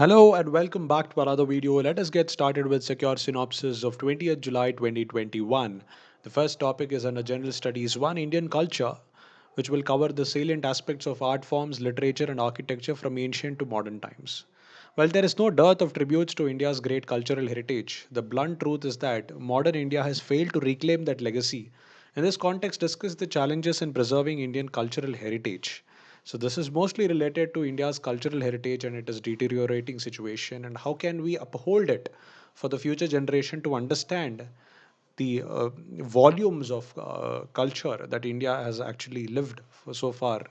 Hello and welcome back to another video. Let us get started with secure synopsis of 20th July 2021. The first topic is under General Studies 1 Indian culture, which will cover the salient aspects of art forms, literature, and architecture from ancient to modern times. While there is no dearth of tributes to India's great cultural heritage, the blunt truth is that modern India has failed to reclaim that legacy. In this context, discuss the challenges in preserving Indian cultural heritage. So this is mostly related to India's cultural heritage and its deteriorating situation, and how can we uphold it for the future generation to understand the volumes of culture that India has actually lived for so far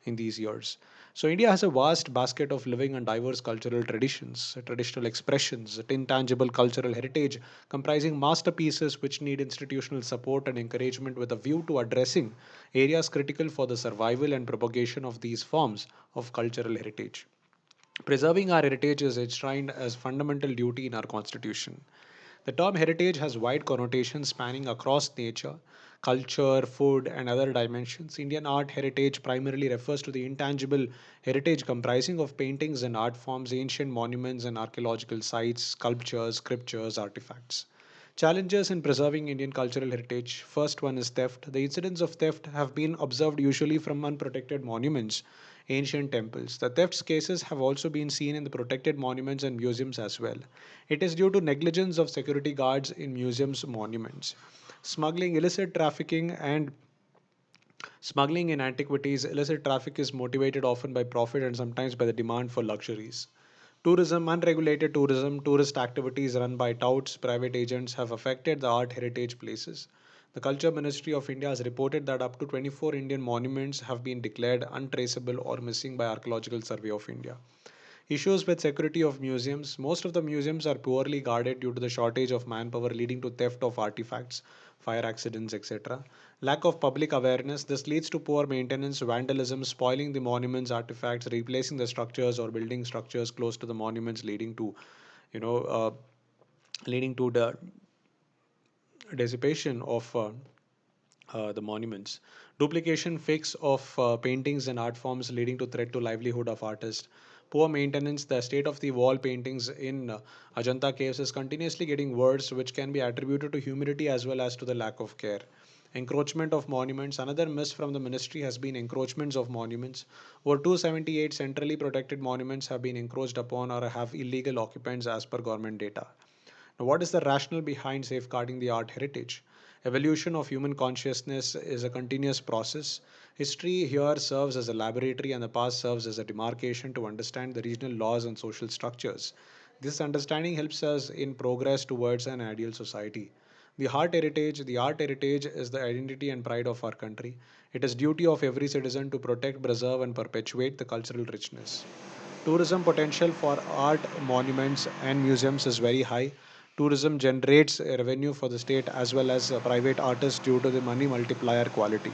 in these years. So India has a vast basket of living and diverse cultural traditions, traditional expressions, intangible cultural heritage comprising masterpieces which need institutional support and encouragement with a view to addressing areas critical for the survival and propagation of these forms of cultural heritage. Preserving our heritage is enshrined as fundamental duty in our constitution. The term heritage has wide connotations spanning across nature, culture, food, and other dimensions. Indian art heritage primarily refers to the intangible heritage comprising of paintings and art forms, ancient monuments and archaeological sites, sculptures, scriptures, artifacts. Challenges in preserving Indian cultural heritage. First one is theft. The incidents of theft have been observed usually from unprotected monuments, ancient temples. The theft cases have also been seen in the protected monuments and museums as well. It is due to negligence of security guards in museums monuments. Smuggling, illicit trafficking, and smuggling in antiquities, illicit traffic is motivated often by profit and sometimes by the demand for luxuries. Tourism, unregulated tourism, tourist activities run by touts, private agents have affected the art heritage places. The Culture Ministry of India has reported that up to 24 Indian monuments have been declared untraceable or missing by Archaeological Survey of India. Issues with security of museums. Most of the museums are poorly guarded due to the shortage of manpower, leading to theft of artifacts, fire accidents, etc. Lack of public awareness. This leads to poor maintenance, vandalism, spoiling the monuments, artifacts, replacing the structures or building structures close to the monuments, you know, uh, leading to the dissipation of the monuments. Duplication, fix of paintings and art forms leading to threat to livelihood of artists. Poor maintenance, the state of the wall paintings in Ajanta caves is continuously getting worse, which can be attributed to humidity as well as to the lack of care. Encroachment of monuments. Another miss from the ministry has been encroachments of monuments. Over 278 centrally protected monuments have been encroached upon or have illegal occupants as per government data. Now, what is the rationale behind safeguarding the art heritage? Evolution of human consciousness is a continuous process. History here serves as a laboratory, and the past serves as a demarcation to understand the regional laws and social structures. This understanding helps us in progress towards an ideal society. The art heritage is the identity and pride of our country. It is duty of every citizen to protect, preserve, and perpetuate the cultural richness. Tourism potential for art, monuments, and museums is very high. Tourism generates revenue for the state as well as private artists due to the money multiplier quality.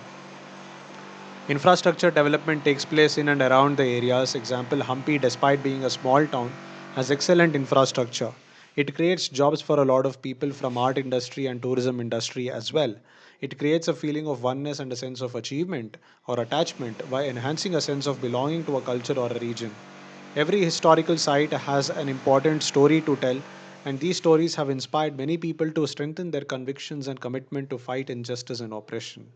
Infrastructure development takes place in and around the areas. Example, Hampi, despite being a small town, has excellent infrastructure. It creates jobs for a lot of people from art industry and tourism industry as well. It creates a feeling of oneness and a sense of achievement or attachment by enhancing a sense of belonging to a culture or a region. Every historical site has an important story to tell, and these stories have inspired many people to strengthen their convictions and commitment to fight injustice and oppression.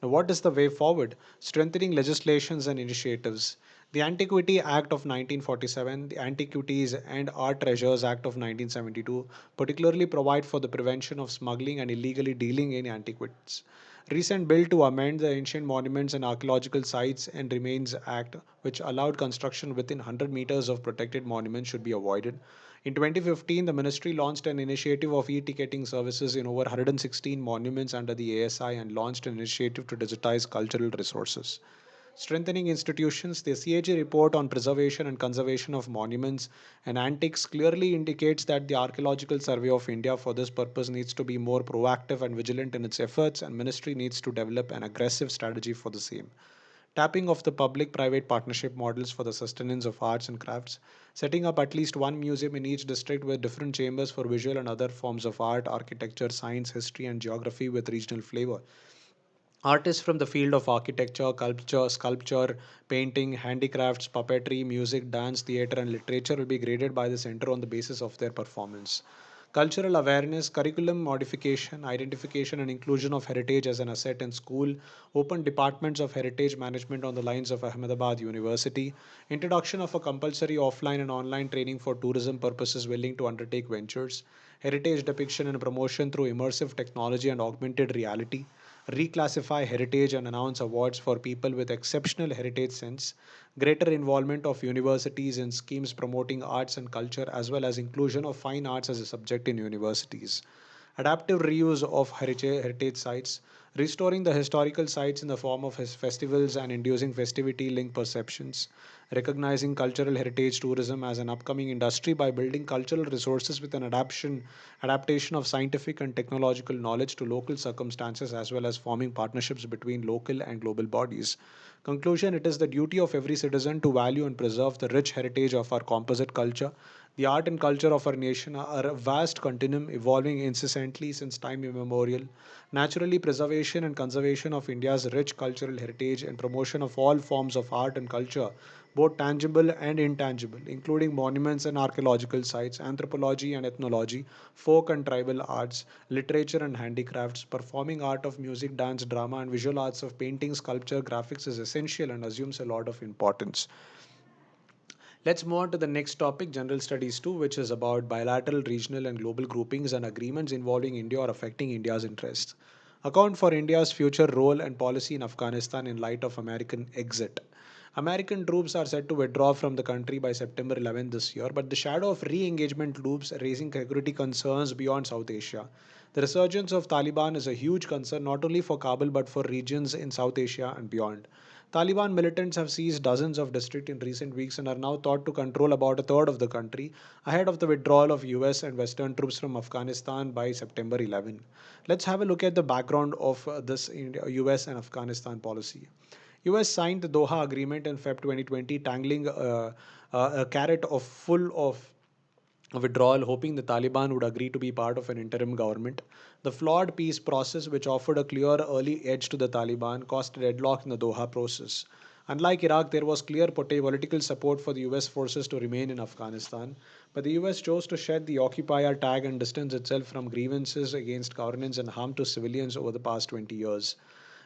Now, what is the way forward? Strengthening legislations and initiatives. The Antiquity Act of 1947, the Antiquities and Art Treasures Act of 1972 particularly provide for the prevention of smuggling and illegally dealing in antiquities. Recent bill to amend the Ancient Monuments and Archaeological Sites and Remains Act, which allowed construction within 100 meters of protected monuments, should be avoided. In 2015, the ministry launched an initiative of e-ticketing services in over 116 monuments under the ASI and launched an initiative to digitize cultural resources. Strengthening institutions, the CAG report on preservation and conservation of monuments and antiques clearly indicates that the Archaeological Survey of India for this purpose needs to be more proactive and vigilant in its efforts, and ministry needs to develop an aggressive strategy for the same. Tapping of the public private partnership models for the sustenance of arts and crafts, setting up at least one museum in each district with different chambers for visual and other forms of art, architecture, science, history, and geography with regional flavor. Artists from the field of architecture, sculpture, painting, handicrafts, puppetry, music, dance, theatre, and literature will be graded by the center on the basis of their performance. Cultural awareness, curriculum modification, identification, and inclusion of heritage as an asset in school, open departments of heritage management on the lines of Ahmedabad University, introduction of a compulsory offline and online training for tourism purposes willing to undertake ventures, heritage depiction and promotion through immersive technology and augmented reality, reclassify heritage and announce awards for people with exceptional heritage sense, greater involvement of universities in schemes promoting arts and culture, as well as inclusion of fine arts as a subject in universities, adaptive reuse of heritage sites, restoring the historical sites in the form of festivals and inducing festivity linked perceptions, recognizing cultural heritage tourism as an upcoming industry by building cultural resources with an adaptation of scientific and technological knowledge to local circumstances as well as forming partnerships between local and global bodies. Conclusion: it is the duty of every citizen to value and preserve the rich heritage of our composite culture. The art and culture of our nation are a vast continuum evolving incessantly since time immemorial. Naturally, preservation and conservation of India's rich cultural heritage and promotion of all forms of art and culture, both tangible and intangible, including monuments and archaeological sites, anthropology and ethnology, folk and tribal arts, literature and handicrafts, performing art of music, dance, drama, and visual arts of painting, sculpture, graphics is essential and assumes a lot of importance. Let's move on to the next topic, General Studies 2, which is about bilateral, regional, and global groupings and agreements involving India or affecting India's interests. Account for India's future role and policy in Afghanistan in light of American exit. American troops are set to withdraw from the country by September 11 this year, but the shadow of re engagement looms, raising security concerns beyond South Asia. The resurgence of Taliban is a huge concern not only for Kabul but for regions in South Asia and beyond. Taliban militants have seized dozens of districts in recent weeks and are now thought to control about a third of the country, ahead of the withdrawal of US and Western troops from Afghanistan by September 11. Let's have a look at the background of this US and Afghanistan policy. US signed the Doha Agreement in Feb 2020, tangling a carrot of full of withdrawal, hoping the Taliban would agree to be part of an interim government. The flawed peace process, which offered a clear early edge to the Taliban, caused a deadlock in the Doha process. Unlike Iraq, there was clear political support for the US forces to remain in Afghanistan, but the US chose to shed the occupier tag and distance itself from grievances against governance and harm to civilians over the past 20 years.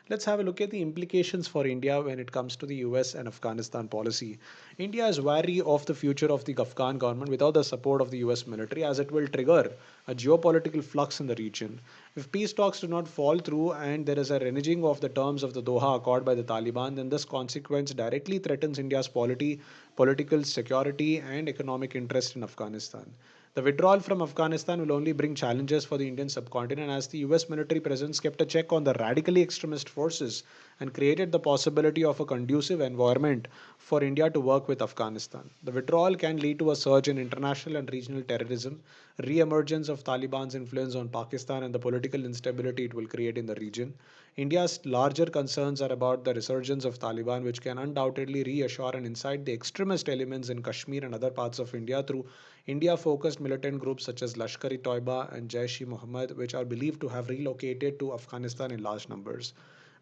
Let's have a look at the implications for India when it comes to the US and Afghanistan policy. India is wary of the future of the Afghan government without the support of the US military, as it will trigger a geopolitical flux in the region. If peace talks do not fall through and there is a reneging of the terms of the Doha Accord by the Taliban, then this consequence directly threatens India's political security and economic interest in Afghanistan. The withdrawal from Afghanistan will only bring challenges for the Indian subcontinent, as the US military presence kept a check on the radically extremist forces and created the possibility of a conducive environment for India to work with Afghanistan. The withdrawal can lead to a surge in international and regional terrorism, re emergence of Taliban's influence on Pakistan, and the political instability it will create in the region. India's larger concerns are about the resurgence of Taliban, which can undoubtedly reassure and incite the extremist elements in Kashmir and other parts of India through India focused militant groups such as Lashkar e Toiba and Jaish e Mohammed, which are believed to have relocated to Afghanistan in large numbers.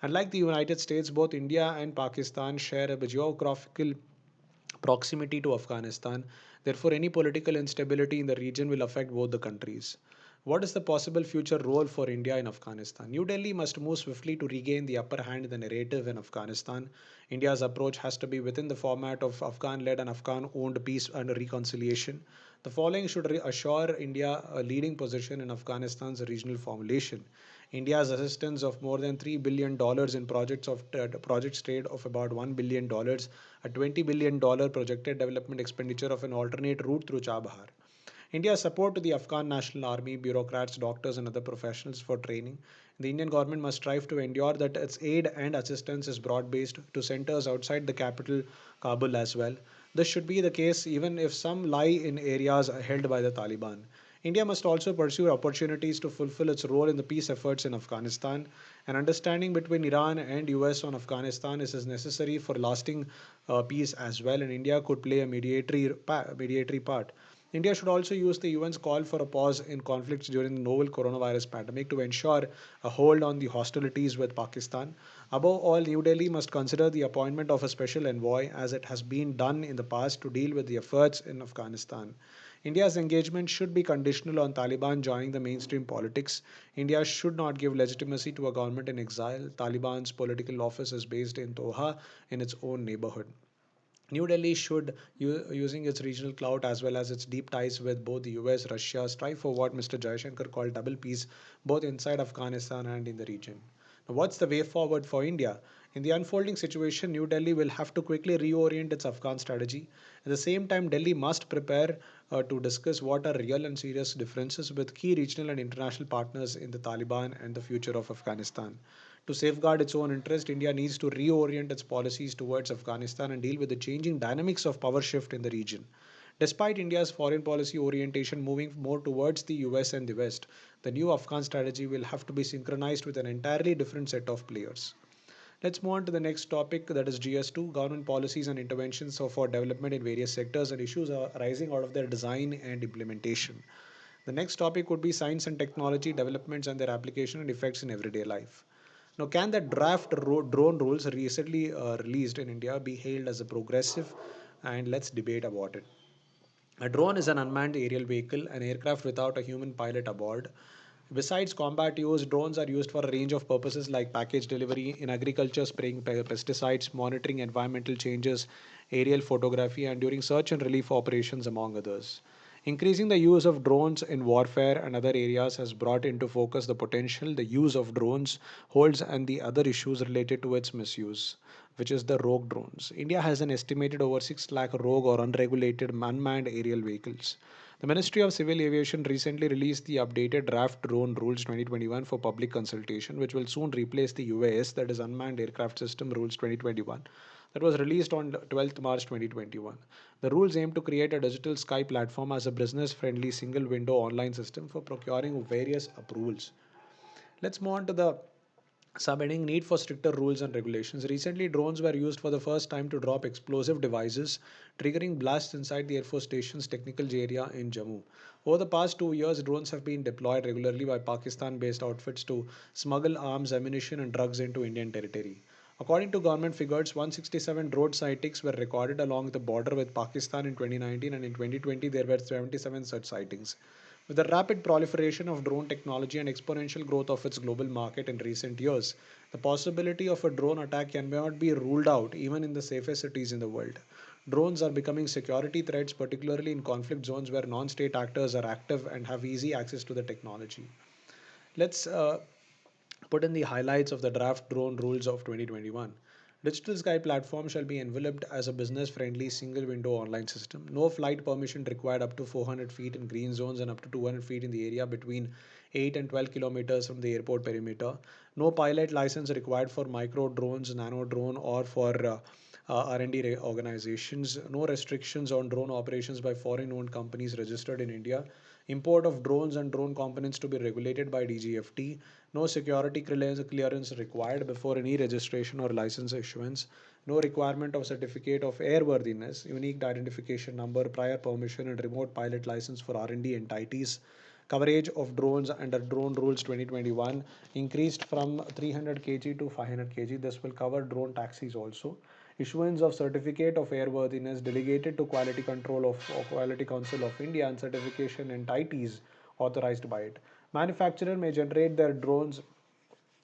Unlike the United States, both India and Pakistan share a geographical proximity to Afghanistan. Therefore, any political instability in the region will affect both the countries. What is the possible future role for India in Afghanistan? New Delhi must move swiftly to regain the upper hand in the narrative in Afghanistan. India's approach has to be within the format of Afghan led and Afghan owned peace and reconciliation. The following should assure India a leading position in Afghanistan's regional formulation. India's assistance of more than $3 billion in projects trade of about $1 billion, a $20 billion projected development expenditure of an alternate route through Chabahar. India's support to the Afghan National Army, bureaucrats, doctors, and other professionals for training. The Indian government must strive to ensure that its aid and assistance is broad based to centers outside the capital, Kabul, as well. This should be the case even if some lie in areas held by the Taliban. India must also pursue opportunities to fulfill its role in the peace efforts in Afghanistan. An understanding between Iran and US on Afghanistan is as necessary for lasting peace as well, and India could play a mediatory part. India should also use the UN's call for a pause in conflicts during the novel coronavirus pandemic to ensure a hold on the hostilities with Pakistan. Above all, New Delhi must consider the appointment of a special envoy, as it has been done in the past, to deal with the efforts in Afghanistan. India's engagement should be conditional on Taliban joining the mainstream politics. India should not give legitimacy to a government in exile. Taliban's political office is based in Doha, in its own neighborhood. New Delhi should, using its regional clout as well as its deep ties with both the US, Russia, strive for what Mr. Jaishankar called double peace, both inside Afghanistan and in the region. Now, what's the way forward for India? In the unfolding situation, New Delhi will have to quickly reorient its Afghan strategy. At the same time, Delhi must prepare to discuss what are real and serious differences with key regional and international partners in the Taliban and the future of Afghanistan. To safeguard its own interest, India needs to reorient its policies towards Afghanistan and deal with the changing dynamics of power shift in the region. Despite India's foreign policy orientation moving more towards the US and the West, the new Afghan strategy will have to be synchronized with an entirely different set of players. Let's move on to the next topic, that is GS2, government policies and interventions for development in various sectors and issues arising out of their design and implementation. The next topic would be science and technology developments and their application and effects in everyday life. Now, can the drone rules recently released in India be hailed as a progressive? And let's debate about it. A drone is an unmanned aerial vehicle, an aircraft without a human pilot aboard. Besides combat use, drones are used for a range of purposes like package delivery, in agriculture, spraying pesticides, monitoring environmental changes, aerial photography, and during search and relief operations, among others. Increasing the use of drones in warfare and other areas has brought into focus the potential the use of drones holds and the other issues related to its misuse, which is the rogue drones. India has an estimated over 6 lakh rogue or unregulated unmanned aerial vehicles. The Ministry of Civil Aviation recently released the updated draft drone rules 2021 for public consultation, which will soon replace the UAS, that is Unmanned Aircraft System rules 2021, that was released on 12th March 2021. The rules aim to create a digital sky platform as a business friendly single window online system for procuring various approvals. Let's move on to the subheading Need for stricter rules and regulations. Recently, drones were used for the first time to drop explosive devices, triggering blasts inside the Air Force Station's technical area in Jammu. Over the past 2 years, drones have been deployed regularly by Pakistan based outfits to smuggle arms, ammunition, and drugs into Indian territory. According to government figures, 167 drone sightings were recorded along the border with Pakistan in 2019, and in 2020 there were 77 such sightings. With the rapid proliferation of drone technology and exponential growth of its global market in recent years, the possibility of a drone attack cannot be ruled out even in the safest cities in the world. Drones are becoming security threats, particularly in conflict zones where non state actors are active and have easy access to the technology. Let's put in the highlights of the draft drone rules of 2021. Digital Sky platform shall be enveloped as a business friendly single window online system. No flight permission required up to 400 feet in green zones and up to 200 feet in the area between 8 and 12 kilometers from the airport perimeter. No pilot license required for micro drones, nano drone, or for R&D organizations. No restrictions on drone operations by foreign owned companies registered in India. Import of drones and drone components to be regulated by DGFT. No security clearance required before any registration or license issuance. No requirement of certificate of airworthiness, unique identification number, prior permission, and remote pilot license for R&D entities. Coverage of drones under Drone Rules 2021 increased from 300 kg to 500 kg. This will cover drone taxis also. Issuance of certificate of airworthiness delegated to Quality Control of Quality Council of India and certification entities authorized by it. Manufacturer may generate their drones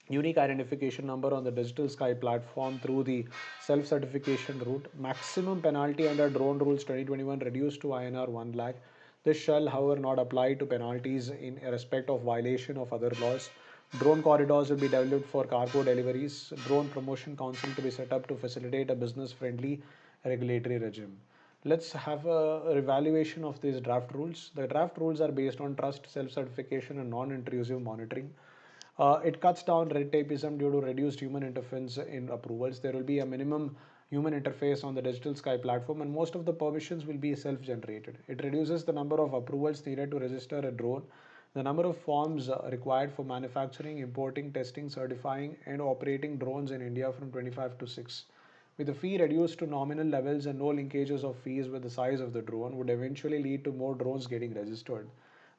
unique identification number on the Digital Sky platform through the self certification route. Maximum penalty under Drone Rules 2021 reduced to INR 1 lakh. This shall, however, not apply to penalties in respect of violation of other laws. Drone corridors will be developed for cargo deliveries. Drone Promotion Council to be set up to facilitate a business friendly regulatory regime. Let's have a evaluation of these draft rules. The draft rules are based on trust, self certification, and non intrusive monitoring. It cuts down red tapeism due to reduced human interference in approvals. There will be a minimum human interface on the Digital Sky platform, and most of the permissions will be self generated. It reduces the number of approvals needed to register a drone, the number of forms required for manufacturing, importing, testing, certifying, and operating drones in India from 25 to 6. with the fee reduced to nominal levels and no linkages of fees with the size of the drone, would eventually lead to more drones getting registered.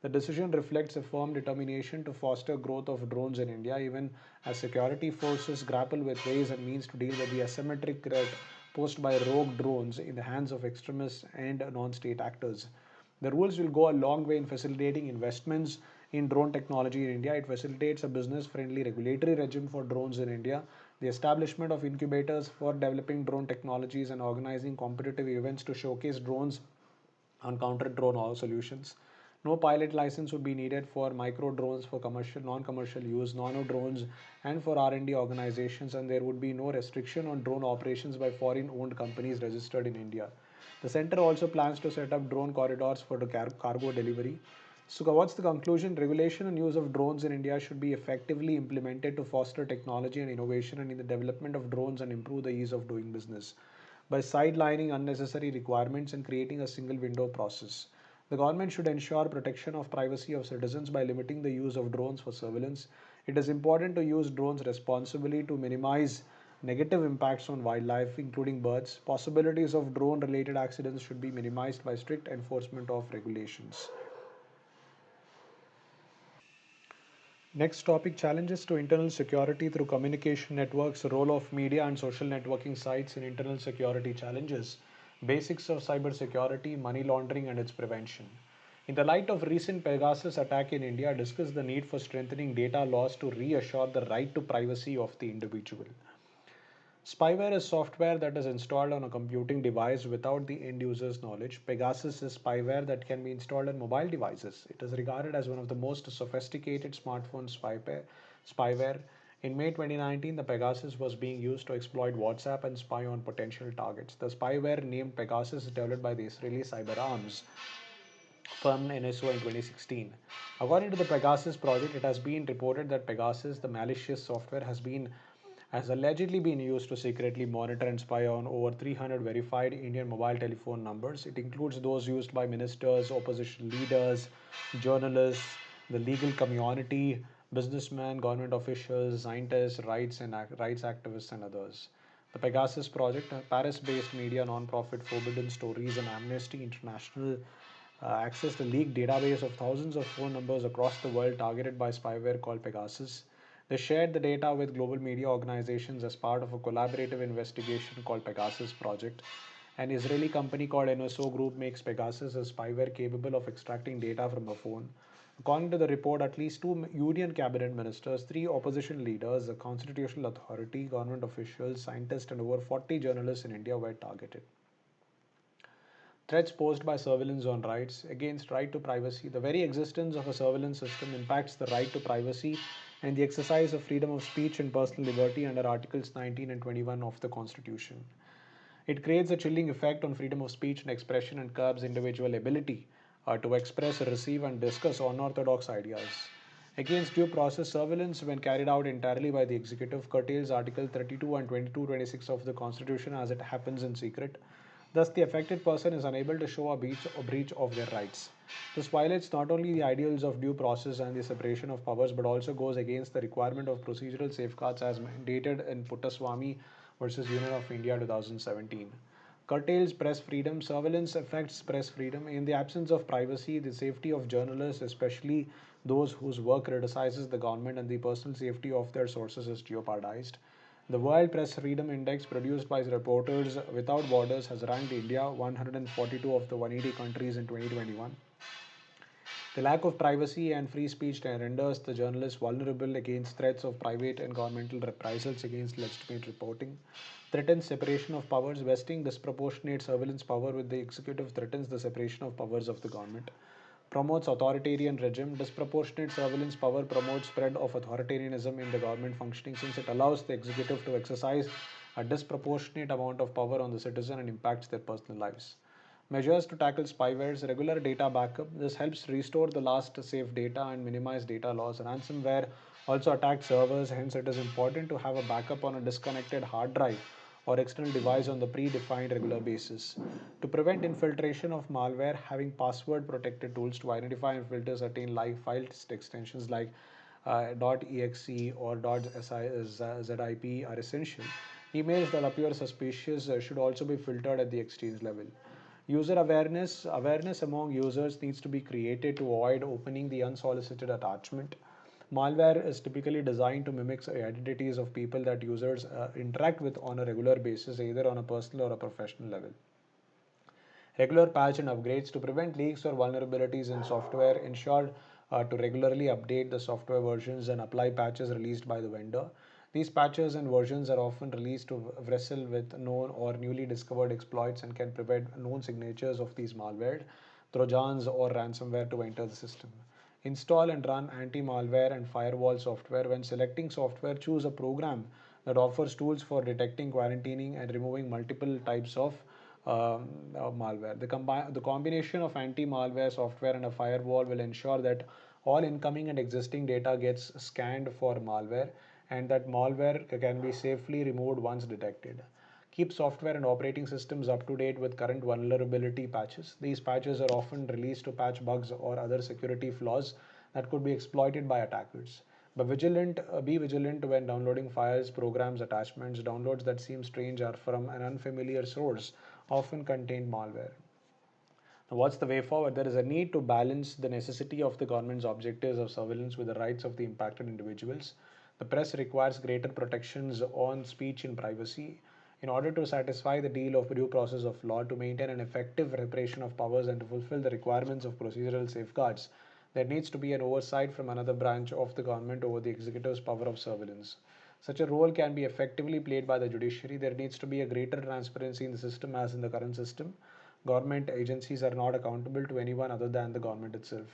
The decision reflects a firm determination to foster growth of drones in India, even as security forces grapple with ways and means to deal with the asymmetric threat posed by rogue drones in the hands of extremists and non-state actors. The rules will go a long way in facilitating investments in drone technology in India. It facilitates a business friendly regulatory regime for drones in India, the establishment of incubators for developing drone technologies, and organizing competitive events to showcase drones on counter drone solutions. No pilot license would be needed for micro drones for commercial, non-commercial use, nano drones, and for R&D organizations, and there would be no restriction on drone operations by foreign-owned companies registered in India. The center also plans to set up drone corridors for the cargo delivery. So, what's the conclusion? Regulation and use of drones in India should be effectively implemented to foster technology and innovation and in the development of drones and improve the ease of doing business by sidelining unnecessary requirements and creating a single window process. The government should ensure protection of privacy of citizens by limiting the use of drones for surveillance. It is important to use drones responsibly to minimize negative impacts on wildlife, including birds. Possibilities of drone related accidents should be minimized by strict enforcement of regulations. Next topic, challenges to internal security through communication networks, role of media and social networking sites in internal security challenges, basics of cybersecurity, money laundering and its prevention. In the light of recent Pegasus attack in India, discuss the need for strengthening data laws to reassure the right to privacy of the individual. Spyware is software that is installed on a computing device without the end user's knowledge. Pegasus is spyware that can be installed on mobile devices. It is regarded as one of the most sophisticated smartphone spyware. In May 2019, the Pegasus was being used to exploit WhatsApp and spy on potential targets. The spyware named Pegasus is developed by the Israeli cyber arms firm NSO in 2016. According to the Pegasus project, it has been reported that Pegasus, the malicious software, has allegedly been used to secretly monitor and spy on over 300 verified Indian mobile telephone numbers. It includes those used by ministers, opposition leaders, journalists, the legal community, businessmen, government officials, scientists, rights activists, and others. The Pegasus project, a Paris based media non-profit Forbidden Stories and Amnesty International accessed a leaked database of thousands of phone numbers across the world targeted by spyware called Pegasus. They shared the data with global media organizations as part of a collaborative investigation called Pegasus Project. An Israeli company called NSO Group makes Pegasus a spyware capable of extracting data from a phone. According to the report, at least two union cabinet ministers, three opposition leaders, a constitutional authority, government officials, scientists, and over 40 journalists in India were targeted. Threats posed by surveillance on rights against right to privacy. The very existence of a surveillance system impacts the right to privacy and the exercise of freedom of speech and personal liberty under Articles 19 and 21 of the Constitution. It creates a chilling effect on freedom of speech and expression and curbs individual ability to express, receive, and discuss unorthodox ideas. Against due process, surveillance, when carried out entirely by the executive, curtails Article 32 and 22-26 of the Constitution as it happens in secret. Thus, the affected person is unable to show a breach of their rights. This violates not only the ideals of due process and the separation of powers, but also goes against the requirement of procedural safeguards as mandated in Puttaswamy versus Union of India 2017. Curtails press freedom. Surveillance affects press freedom. In the absence of privacy, the safety of journalists, especially those whose work criticizes the government, and the personal safety of their sources is jeopardized. The World Press Freedom Index, produced by Reporters Without Borders, has ranked India 142 of the 180 countries in 2021. The lack of privacy and free speech renders the journalist vulnerable against threats of private and governmental reprisals against legitimate reporting. Threatens separation of powers. Vesting disproportionate surveillance power with the executive threatens the separation of powers of the government. Promotes authoritarian regime. Disproportionate surveillance power promotes spread of authoritarianism in the government functioning, since it allows the executive to exercise a disproportionate amount of power on the citizen and impacts their personal lives. Measures to tackle spywares, regular data backup. This helps restore the last saved data and minimize data loss. Ransomware also attacks servers, hence, it is important to have a backup on a disconnected hard drive or external device on the predefined regular basis. To prevent infiltration of malware, having password protected tools to identify and filter certain live file extensions like .exe or .zip are essential. Emails that appear suspicious should also be filtered at the exchange level. User awareness among users needs to be created to avoid opening the unsolicited attachment. Malware is typically designed to mimic identities of people that users interact with on a regular basis, either on a personal or a professional level. Regular patch and upgrades to prevent leaks or vulnerabilities in software ensure to regularly update the software versions and apply patches released by the vendor. These patches and versions are often released to wrestle with known or newly discovered exploits and can prevent known signatures of these malware, trojans, or ransomware to enter the system. Install and run anti-malware and firewall software. When selecting software, choose a program that offers tools for detecting, quarantining, and removing multiple types of malware. The combination of anti-malware software and a firewall will ensure that all incoming and existing data gets scanned for malware and that malware can be safely removed once detected. Keep software and operating systems up to date with current vulnerability patches. These patches are often released to patch bugs or other security flaws that could be exploited by attackers. Be vigilant when downloading files, programs, attachments. Downloads that seem strange or from an unfamiliar source often contain malware. Now, what's the way forward? There is a need to balance the necessity of the government's objectives of surveillance with the rights of the impacted individuals. The press requires greater protections on speech and privacy. In order to satisfy the deal of due process of law, to maintain an effective separation of powers, and to fulfill the requirements of procedural safeguards, there needs to be an oversight from another branch of the government over the executive's power of surveillance. Such a role can be effectively played by the judiciary. There needs to be a greater transparency in the system as in the current system. Government agencies are not accountable to anyone other than the government itself.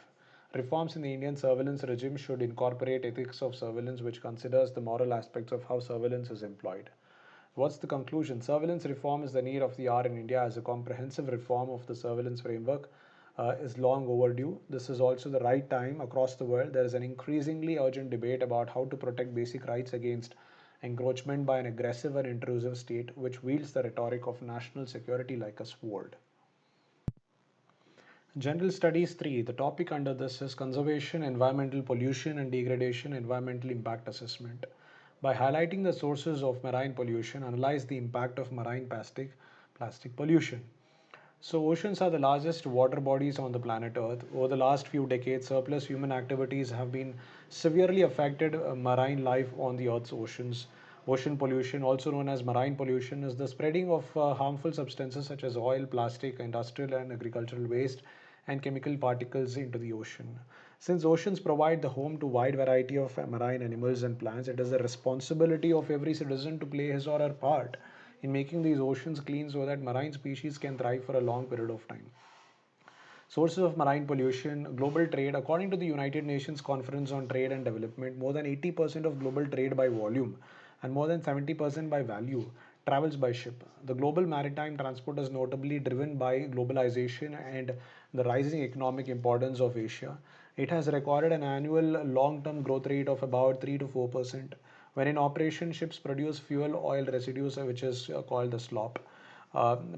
Reforms in the Indian surveillance regime should incorporate ethics of surveillance, which considers the moral aspects of how surveillance is employed. What's the conclusion? Surveillance reform is the need of the hour in India as a comprehensive reform of the surveillance framework is long overdue. This is also the right time across the world. There is an increasingly urgent debate about how to protect basic rights against encroachment by an aggressive and intrusive state which wields the rhetoric of national security like a sword. General Studies 3. The topic under this is Conservation, Environmental Pollution and Degradation, Environmental Impact Assessment. By highlighting the sources of marine pollution, analyze the impact of marine plastic pollution. So, oceans are the largest water bodies on the planet Earth. Over the last few decades, surplus human activities have been severely affected marine life on the Earth's oceans. Ocean pollution, also known as marine pollution, is the spreading of harmful substances such as oil, plastic, industrial and agricultural waste, and chemical particles into the ocean. Since oceans provide the home to wide variety of marine animals and plants, it is the responsibility of every citizen to play his or her part in making these oceans clean so that marine species can thrive for a long period of time. Sources of marine pollution, global trade. According to the United Nations Conference on Trade and Development, more than 80% of global trade by volume and more than 70% by value travels by ship. The global maritime transport is notably driven by globalization and the rising economic importance of Asia. It has recorded an annual long term growth rate of about 3 to 4%. When in operation, ships produce fuel oil residues, which is called the slop.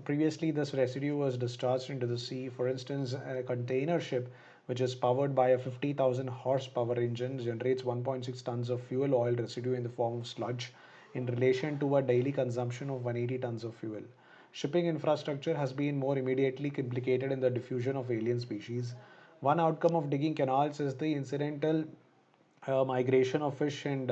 Previously, this residue was discharged into the sea. For instance, a container ship, which is powered by a 50,000 horsepower engine, generates 1.6 tons of fuel oil residue in the form of sludge in relation to a daily consumption of 180 tons of fuel. Shipping infrastructure has been more immediately implicated in the diffusion of alien species. One outcome of digging canals is the incidental migration of fish and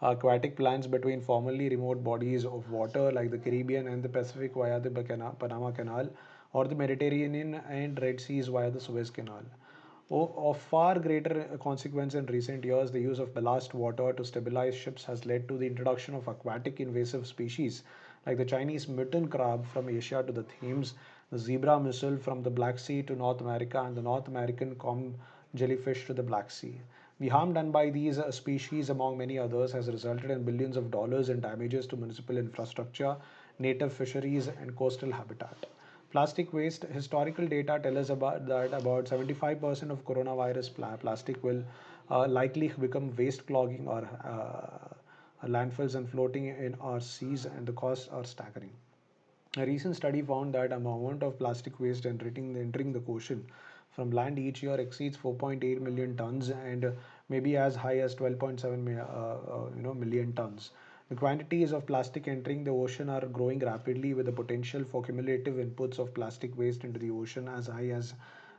aquatic plants between formerly remote bodies of water like the Caribbean and the Pacific via the Panama Canal or the Mediterranean and Red Seas via the Suez Canal. Of far greater consequence in recent years, the use of ballast water to stabilize ships has led to the introduction of aquatic invasive species like the Chinese mutton crab from Asia to the Thames, the zebra mussel from the Black Sea to North America, and the North American common jellyfish to the Black Sea. The harm done by these species, among many others, has resulted in billions of dollars in damages to municipal infrastructure, native fisheries, and coastal habitat. Plastic waste. Historical data tell us about 75% of coronavirus plastic will likely become waste clogging or landfills and floating in our seas, and the costs are staggering. A recent study found that the amount of plastic waste entering the ocean from land each year exceeds 4.8 million tons and maybe as high as 12.7 million tons. The quantities of plastic entering the ocean are growing rapidly, with the potential for cumulative inputs of plastic waste into the ocean as high as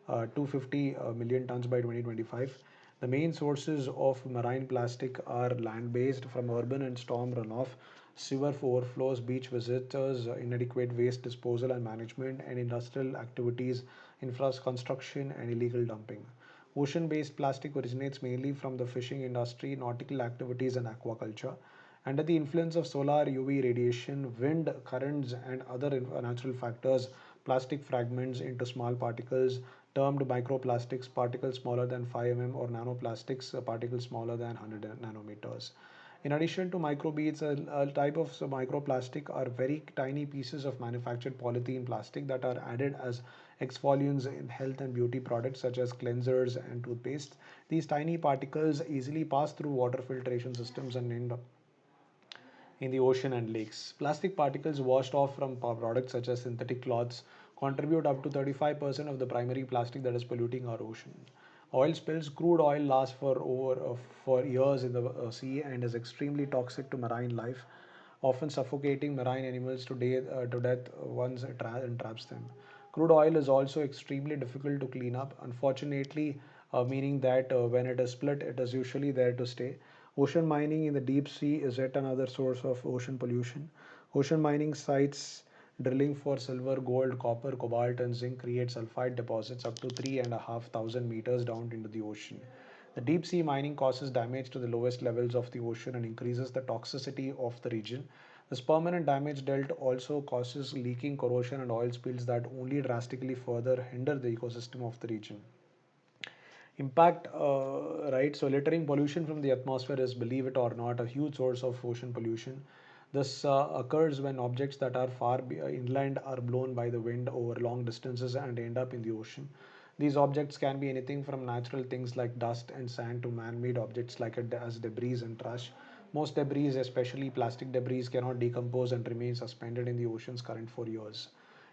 250 million tons by 2025. The main sources of marine plastic are land based, from urban and storm runoff, sewer overflows, beach visitors, inadequate waste disposal and management, and industrial activities, infrastructure construction, and illegal dumping. Ocean based plastic originates mainly from the fishing industry, nautical activities, and aquaculture. Under the influence of solar UV radiation, wind currents, and other natural factors, plastic fragments into small particles termed microplastics, particles smaller than 5 mm, or nanoplastics, particles smaller than 100 nanometers. In addition to microbeads, a type of microplastic are very tiny pieces of manufactured polythene plastic that are added as exfoliants in health and beauty products such as cleansers and toothpaste. These tiny particles easily pass through water filtration systems and end up in the ocean and lakes. Plastic particles washed off from products such as synthetic cloths contribute up to 35% of the primary plastic that is polluting our ocean. Oil spills, crude oil lasts for years in the sea and is extremely toxic to marine life, often suffocating marine animals to death once it entraps them. Crude oil is also extremely difficult to clean up, unfortunately, meaning that when it is split, it is usually there to stay. Ocean mining in the deep sea is yet another source of ocean pollution. Ocean mining sites drilling for silver, gold, copper, cobalt, and zinc create sulfide deposits up to 3,500 meters down into the ocean. The deep sea mining causes damage to the lowest levels of the ocean and increases the toxicity of the region. This permanent damage dealt also causes leaking, corrosion, and oil spills that only drastically further hinder the ecosystem of the region. Impact, right? So, littering pollution from the atmosphere is, believe it or not, a huge source of ocean pollution. This occurs when objects that are inland are blown by the wind over long distances and end up in the ocean. These objects can be anything from natural things like dust and sand to man made objects like as debris and trash. Most debris, especially plastic debris, cannot decompose and remain suspended in the ocean's current for years.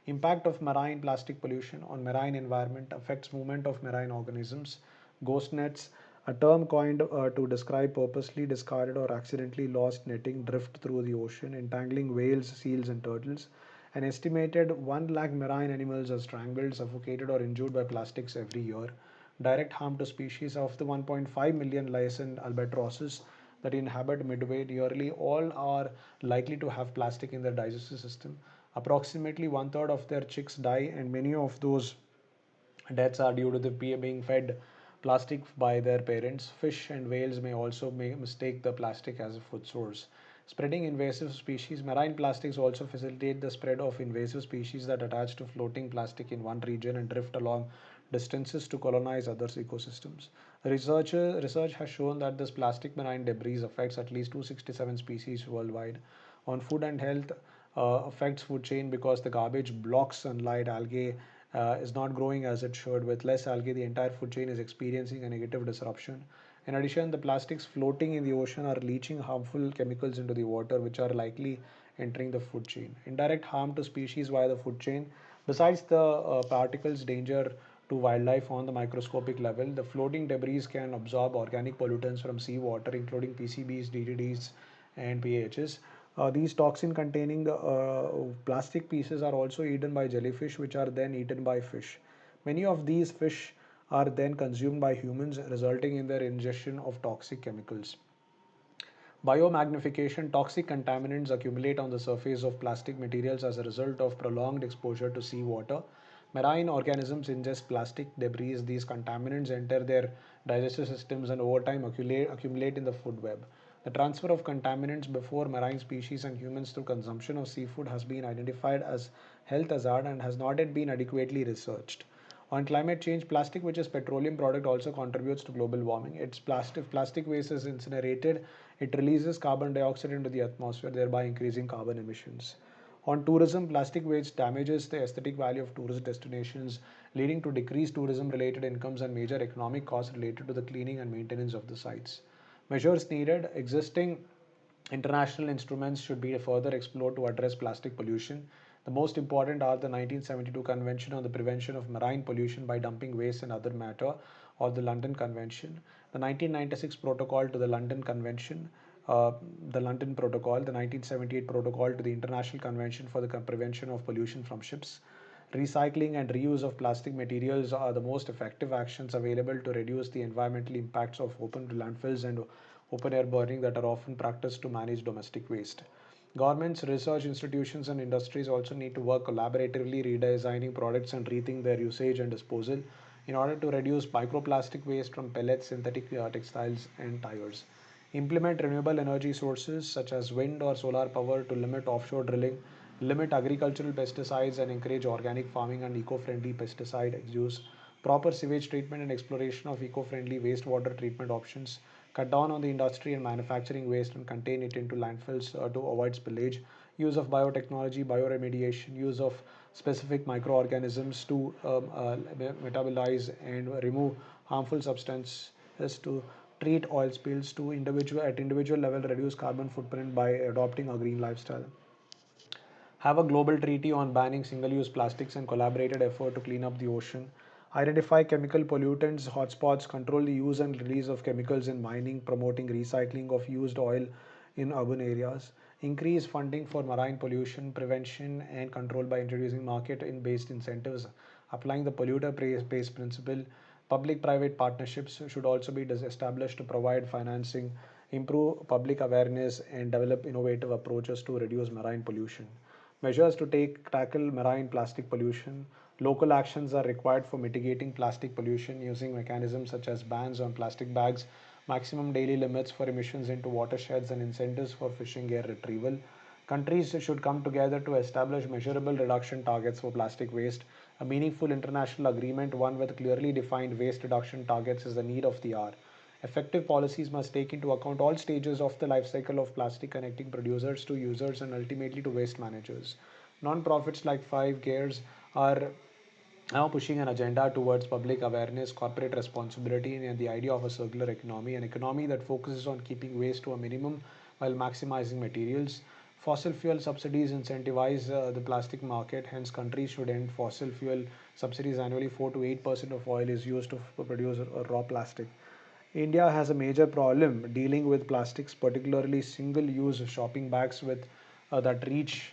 Impact of marine plastic pollution on marine environment affects movement of marine organisms. Ghost nets, a term coined to describe purposely discarded or accidentally lost netting, drift through the ocean, entangling whales, seals, and turtles. An estimated 1 lakh marine animals are strangled, suffocated, or injured by plastics every year. Direct harm to species of the 1.5 million licensed albatrosses that inhabit Midway, nearly all are likely to have plastic in their digestive system. Approximately one third of their chicks die, and many of those deaths are due to the being fed plastic by their parents. Fish and whales may also mistake the plastic as a food source. Spreading invasive species. Marine plastics also facilitate the spread of invasive species that attach to floating plastic in one region and drift along distances to colonize other ecosystems. Research has shown that this plastic marine debris affects at least 267 species worldwide. On food and health, affects food chain because the garbage blocks sunlight. Algae is not growing as it should. With less algae, the entire food chain is experiencing a negative disruption. In addition, the plastics floating in the ocean are leaching harmful chemicals into the water, which are likely entering the food chain. Indirect harm to species via the food chain. Besides the particles' danger to wildlife on the microscopic level, the floating debris can absorb organic pollutants from seawater, including PCBs, DDTs, and PAHs. These toxin containing plastic pieces are also eaten by jellyfish, which are then eaten by fish. Many of these fish are then consumed by humans, resulting in their ingestion of toxic chemicals. Biomagnification. Toxic contaminants accumulate on the surface of plastic materials as a result of prolonged exposure to seawater. Marine organisms ingest plastic debris. These contaminants enter their digestive systems and over time accumulate in the food web. The transfer of contaminants before marine species and humans through consumption of seafood has been identified as health hazard and has not yet been adequately researched. On climate change, plastic, which is petroleum product, also contributes to global warming. If plastic waste is incinerated, it releases carbon dioxide into the atmosphere, thereby increasing carbon emissions. On tourism, plastic waste damages the aesthetic value of tourist destinations, leading to decreased tourism related incomes and major economic costs related to the cleaning and maintenance of the sites. Measures needed. Existing international instruments should be further explored to address plastic pollution. The most important are the 1972 Convention on the Prevention of Marine Pollution by Dumping Waste and Other Matter, or the London Convention, the 1996 Protocol to the London Convention, uh, the London Protocol, the 1978 Protocol to the International Convention for the Prevention of Pollution from Ships. Recycling and reuse of plastic materials are the most effective actions available to reduce the environmental impacts of open landfills and open air burning that are often practiced to manage domestic waste. Governments, research institutions, and industries also need to work collaboratively, redesigning products and rethink their usage and disposal in order to reduce microplastic waste from pellets, synthetic textiles, and tires. Implement renewable energy sources such as wind or solar power to limit offshore drilling, limit agricultural pesticides, and encourage organic farming and eco friendly pesticide use. Proper sewage treatment and exploration of eco friendly wastewater treatment options. Cut down on the industry and manufacturing waste and contain it into landfills to avoid spillage. Use of biotechnology, bioremediation, use of specific microorganisms to metabolize and remove harmful substances to treat oil spills to individual level reduce carbon footprint by adopting a green lifestyle. Have a global treaty on banning single use plastics and collaborated effort to clean up the ocean. Identify chemical pollutants, hotspots, control the use and release of chemicals in mining, promoting recycling of used oil in urban areas. Increase funding for marine pollution prevention and control by introducing market based incentives, applying the polluter pays principle. Public private partnerships should also be established to provide financing, improve public awareness, and develop innovative approaches to reduce marine pollution. Measures to tackle marine plastic pollution. Local actions are required for mitigating plastic pollution using mechanisms such as bans on plastic bags, maximum daily limits for emissions into watersheds, and incentives for fishing gear retrieval. Countries should come together to establish measurable reduction targets for plastic waste. A meaningful international agreement, one with clearly defined waste reduction targets, is the need of the hour. Effective policies must take into account all stages of the life cycle of plastic, connecting producers to users and ultimately to waste managers. Non-profits like Five Gears are now pushing an agenda towards public awareness, corporate responsibility, and the idea of a circular economy, an economy that focuses on keeping waste to a minimum while maximizing materials. Fossil fuel subsidies incentivize the plastic market, hence, countries should end fossil fuel subsidies annually. 4 to 8% of oil is used to produce raw plastic. India has a major problem dealing with plastics, particularly single-use shopping bags that reach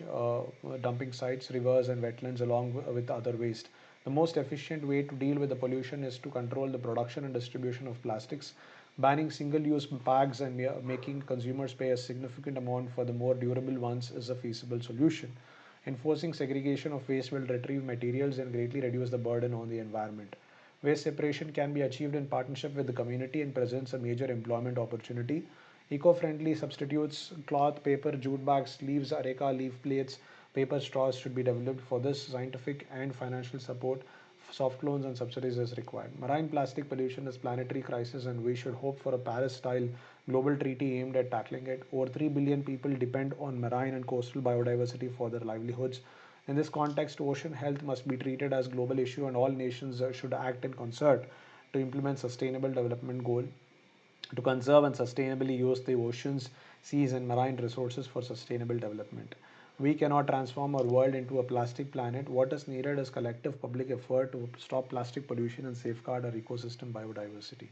dumping sites, rivers, and wetlands along with other waste. The most efficient way to deal with the pollution is to control the production and distribution of plastics. Banning single-use bags and making consumers pay a significant amount for the more durable ones is a feasible solution. Enforcing segregation of waste will retrieve materials and greatly reduce the burden on the environment. Waste separation can be achieved in partnership with the community and presents a major employment opportunity. Eco-friendly substitutes, cloth, paper, jute bags, leaves, areca, leaf plates, paper straws should be developed. For this, scientific and financial support, soft loans and subsidies is required. Marine plastic pollution is a planetary crisis, and we should hope for a Paris-style global treaty aimed at tackling it. Over 3 billion people depend on marine and coastal biodiversity for their livelihoods. In this context, ocean health must be treated as a global issue, and all nations should act in concert to implement sustainable development goal to conserve and sustainably use the oceans, seas, and marine resources for sustainable development. We cannot transform our world into a plastic planet. What is needed is collective public effort to stop plastic pollution and safeguard our ecosystem biodiversity.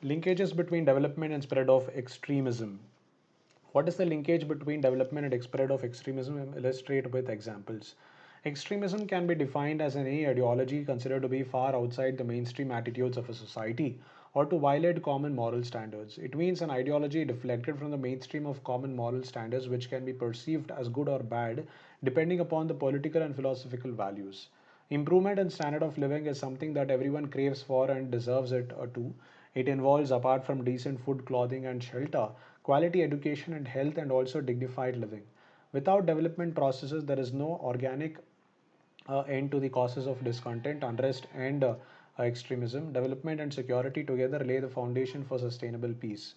Linkages between development and spread of extremism. What is the linkage between development and spread of extremism? Illustrate with examples. Extremism can be defined as any ideology considered to be far outside the mainstream attitudes of a society or to violate common moral standards. It means an ideology deflected from the mainstream of common moral standards which can be perceived as good or bad depending upon the political and philosophical values. Improvement in standard of living is something that everyone craves for and deserves it too. It involves, apart from decent food, clothing, and shelter, quality education and health, and also dignified living. Without development processes, there is no organic end to the causes of discontent, unrest, and extremism. Development and security together lay the foundation for sustainable peace.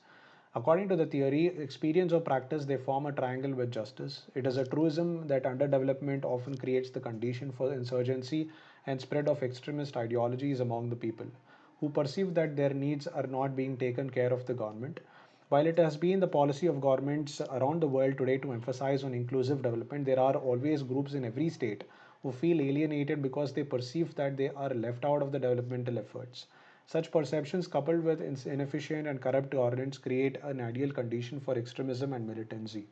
According to the theory, experience or practice, they form a triangle with justice. It is a truism that underdevelopment often creates the condition for insurgency and spread of extremist ideologies among the people, who perceive that their needs are not being taken care of the government. While it has been the policy of governments around the world today to emphasize on inclusive development, there are always groups in every state who feel alienated because they perceive that they are left out of the developmental efforts. Such perceptions, coupled with inefficient and corrupt governance, create an ideal condition for extremism and militancy.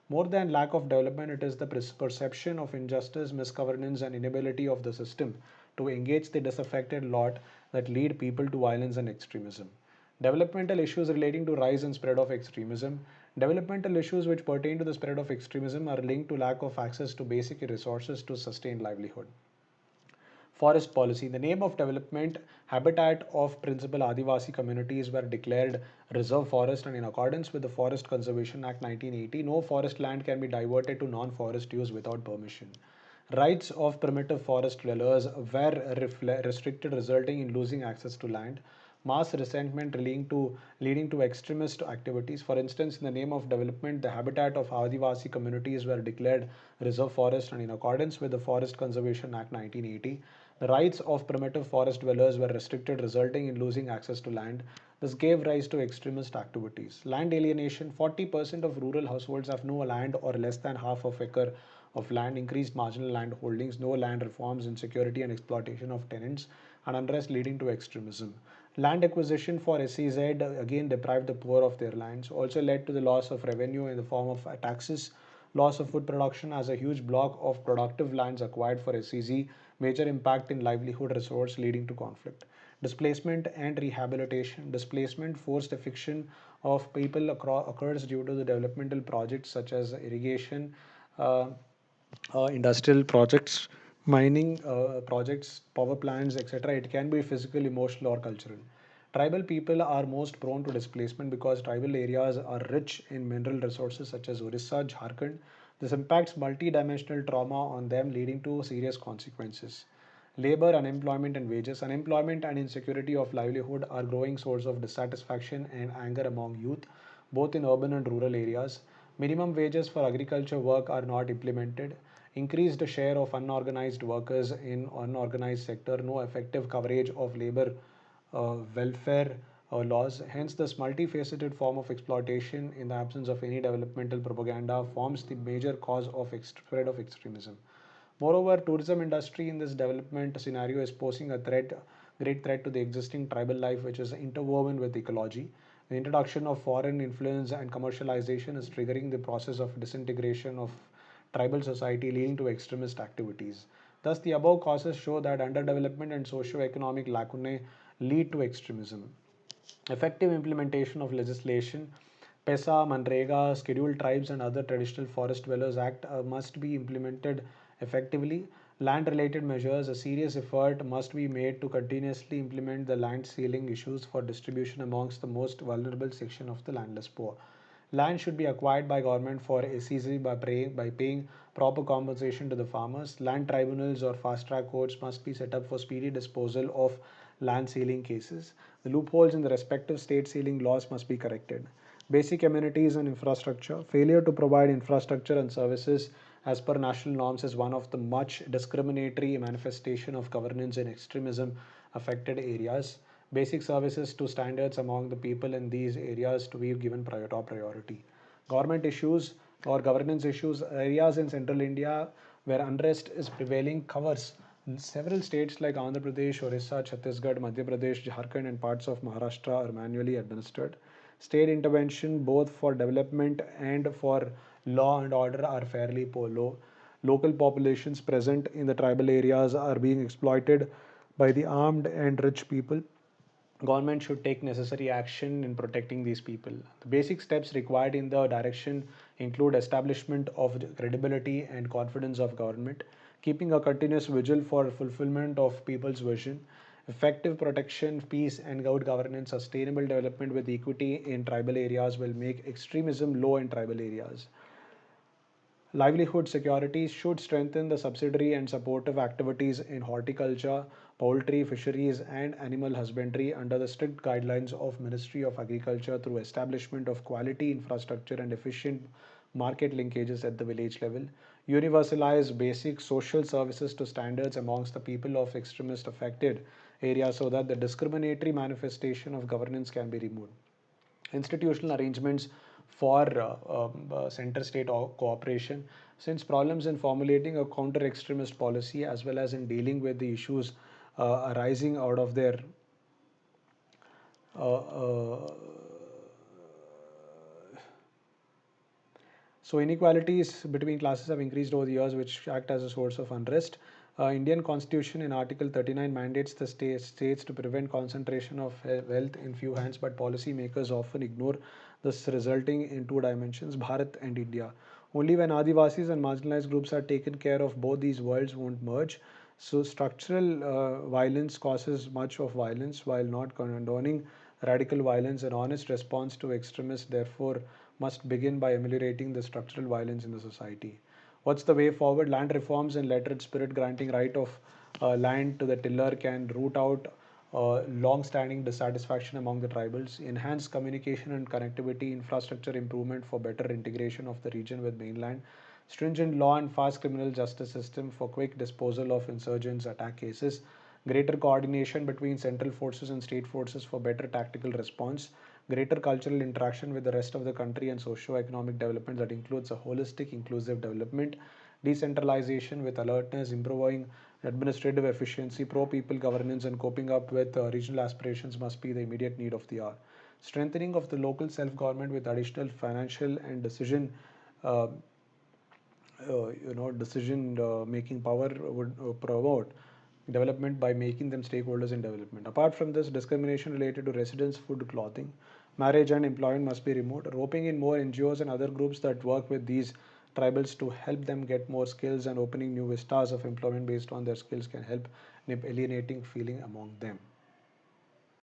More than lack of development, it is the perception of injustice, misgovernance, and inability of the system to engage the disaffected lot that lead people to violence and extremism. Developmental issues relating to rise and spread of extremism. Developmental issues which pertain to the spread of extremism are linked to lack of access to basic resources to sustain livelihood. Forest policy. In the name of development, habitat of principal Adivasi communities were declared reserve forest, and in accordance with the Forest Conservation Act 1980, no forest land can be diverted to non-forest use without permission. Rights of primitive forest dwellers were restricted, resulting in losing access to land. Mass resentment leading to extremist activities. For instance, in the name of development, the habitat of Adivasi communities were declared reserve forest, and in accordance with the Forest Conservation Act 1980, the rights of primitive forest dwellers were restricted, resulting in losing access to land. This gave rise to extremist activities. Land alienation. 40% of rural households have no land or less than half of acre of land. Increased marginal land holdings, no land reforms, insecurity and exploitation of tenants, and unrest leading to extremism. Land acquisition for SEZ again deprived the poor of their lands, also led to the loss of revenue in the form of taxes. Loss of food production as a huge block of productive lands acquired for SEZ, major impact in livelihood resource leading to conflict. Displacement and rehabilitation. Displacement, forced eviction of people occurs due to the developmental projects such as irrigation, uh, industrial projects, mining projects, power plants, etc. It can be physical, emotional, or cultural. Tribal people are most prone to displacement because tribal areas are rich in mineral resources such as Orissa, Jharkhand. This impacts multi-dimensional trauma on them, leading to serious consequences. Labor, unemployment, and wages. Unemployment and insecurity of livelihood are growing source of dissatisfaction and anger among youth, both in urban and rural areas. Minimum wages for agriculture work are not implemented. Increased share of unorganized workers in unorganized sector. No effective coverage of labor welfare laws. Hence, this multifaceted form of exploitation, in the absence of any developmental propaganda, forms the major cause of spread of extremism. Moreover, tourism industry in this development scenario is posing a great threat to the existing tribal life, which is interwoven with ecology. The introduction of foreign influence and commercialization is triggering the process of disintegration of tribal society, leading to extremist activities. Thus, the above causes show that underdevelopment and socio-economic lacunae lead to extremism. Effective implementation of legislation. PESA, Manrega, Scheduled Tribes, and other Traditional Forest Dwellers Act must be implemented effectively. Land related measures. A serious effort must be made to continuously implement the land ceiling issues for distribution amongst the most vulnerable section of the landless poor. Land should be acquired by government for SEZ by paying proper compensation to the farmers. Land tribunals or fast track courts must be set up for speedy disposal of land ceiling cases. The loopholes in the respective state ceiling laws must be corrected. Basic amenities and infrastructure. Failure to provide infrastructure and services as per national norms is one of the much discriminatory manifestation of governance in extremism affected areas. Basic services to standards among the people in these areas to be given top priority. Government issues or governance issues. Areas in central India where unrest is prevailing covers several states like Andhra Pradesh, Orissa, Chhattisgarh, Madhya Pradesh, Jharkhand, and parts of Maharashtra are manually administered. State intervention, both for development and for law and order, are fairly low. Local populations present in the tribal areas are being exploited by the armed and rich people. Government should take necessary action in protecting these people. The basic steps required in the direction include establishment of the credibility and confidence of government, keeping a continuous vigil for fulfillment of people's vision, effective protection, peace and good governance, sustainable development with equity in tribal areas will make extremism low in tribal areas. Livelihood security should strengthen the subsidiary and supportive activities in horticulture, poultry, fisheries, and animal husbandry under the strict guidelines of Ministry of Agriculture through establishment of quality infrastructure and efficient market linkages at the village level. Universalize basic social services to standards amongst the people of extremist affected areas so that the discriminatory manifestation of governance can be removed. Institutional arrangements for center state cooperation. Since problems in formulating a counter extremist policy as well as in dealing with the issues arising out of their Uh, So inequalities between classes have increased over the years, which act as a source of unrest. Indian Constitution in Article 39 mandates the states to prevent concentration of wealth in few hands, but policymakers often ignore this, resulting in two dimensions, Bharat and India. Only when Adivasis and marginalized groups are taken care of, both these worlds won't merge. So structural violence causes much of violence, while not condoning radical violence. An honest response to extremists, therefore, must begin by ameliorating the structural violence in the society. What's the way forward? Land reforms and lettered spirit, granting right of land to the tiller, can root out long-standing dissatisfaction among the tribals, enhance communication and connectivity, infrastructure improvement for better integration of the region with mainland, stringent law and fast criminal justice system for quick disposal of insurgents attack cases, greater coordination between central forces and state forces for better tactical response, greater cultural interaction with the rest of the country, and socio-economic development that includes a holistic, inclusive development, decentralization with alertness, improving administrative efficiency, pro-people governance, and coping up with regional aspirations must be the immediate need of the hour. Strengthening of the local self-government with additional financial and uh, decision making power would promote development by making them stakeholders in development. Apart from this, discrimination related to residence, food, clothing, marriage, and employment must be removed. Roping in more NGOs and other groups that work with these tribals to help them get more skills and opening new vistas of employment based on their skills can help in alienating feeling among them.